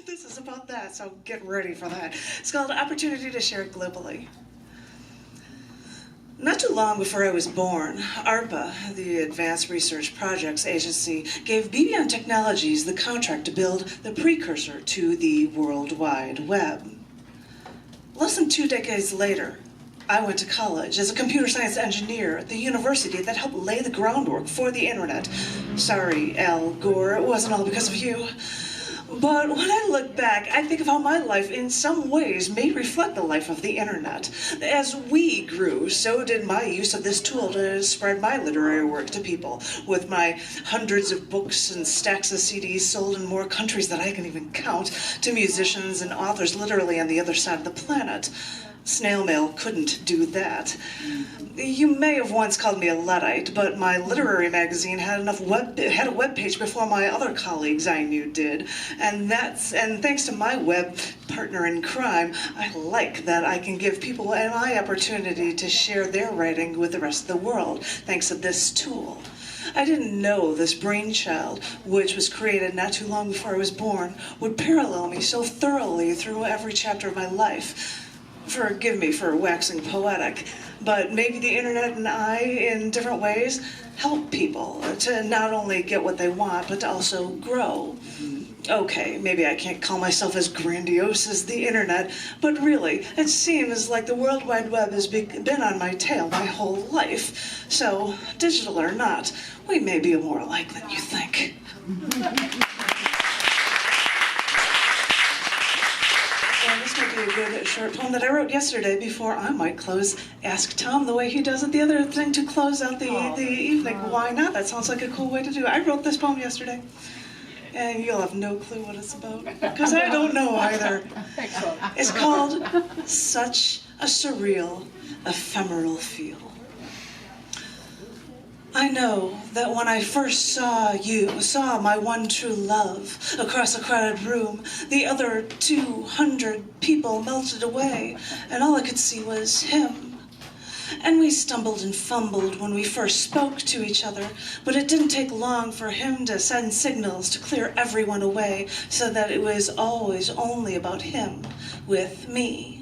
This is about that, so get ready for that. It's called Opportunity to Share Globally. Not too long before I was born, ARPA, the Advanced Research Projects Agency, gave BBM Technologies the contract to build the precursor to the World Wide Web. Less than 2 decades later, I went to college as a computer science engineer at the university that helped lay the groundwork for the internet. Sorry, Al Gore, it wasn't all because of you. But when I look back, I think of how my life in some ways may reflect the life of the internet. As we grew, so did my use of this tool to spread my literary work to people, with my hundreds of books and stacks of CDs sold in more countries than I can even count, to musicians and authors literally on the other side of the planet. Snail mail couldn't do that. You may have once called me a Luddite, but my literary magazine had a web page before my other colleagues I knew did, and thanks to my web partner in crime, I like that I can give people an opportunity to share their writing with the rest of the world, thanks to this tool. I didn't know this brainchild, which was created not too long before I was born, would parallel me so thoroughly through every chapter of my life. Forgive me for waxing poetic, but maybe the internet and I, in different ways, help people to not only get what they want, but to also grow. Okay, maybe I can't call myself as grandiose as the internet, but really, it seems like the World Wide Web has been on my tail my whole life. So, digital or not, we may be more alike than you think. This might be a good short poem that I wrote yesterday before I might close Ask Tom the way he does it the other thing to close out the evening. Why not? That sounds like a cool way to do it. I wrote this poem yesterday. And you'll have no clue what it's about, because I don't know either. It's called Such a Surreal, Ephemeral Feel. I know that when I first saw my one true love across a crowded room, the other 200 people melted away, and all I could see was him. And we stumbled and fumbled when we first spoke to each other, but it didn't take long for him to send signals to clear everyone away, so that it was always only about him with me.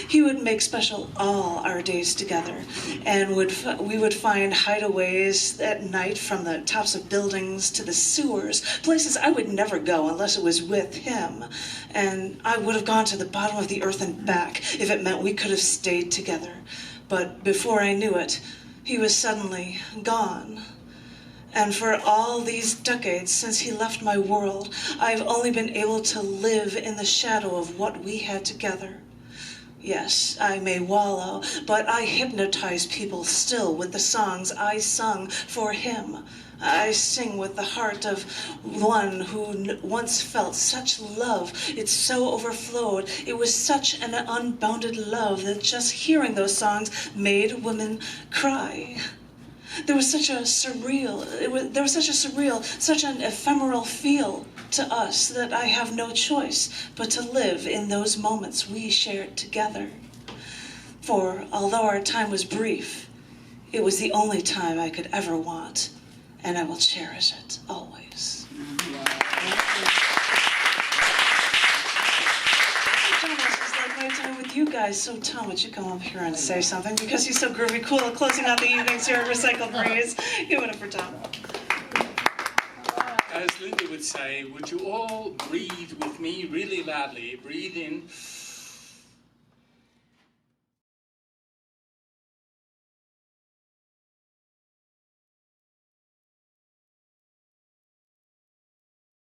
He would make special all our days together, and we would find hideaways at night from the tops of buildings to the sewers, places I would never go unless it was with him. And I would have gone to the bottom of the earth and back if it meant we could have stayed together. But before I knew it, he was suddenly gone. And for all these decades since he left my world, I've only been able to live in the shadow of what we had together. Yes, I may wallow, but I hypnotize people still with the songs I sung for him. I sing with the heart of one who once felt such love. It so overflowed. It was such an unbounded love that just hearing those songs made women cry. There was such an ephemeral feel to us that I have no choice but to live in those moments we shared together. For although our time was brief, it was the only time I could ever want, and I will cherish it always. My time with you guys, so Tom, would you come up here and say something? Because he's so groovy cool at closing out the evenings here at Recycled Breeze. Give it up for Tom. As Linda would say, would you all breathe with me really loudly? Breathe in.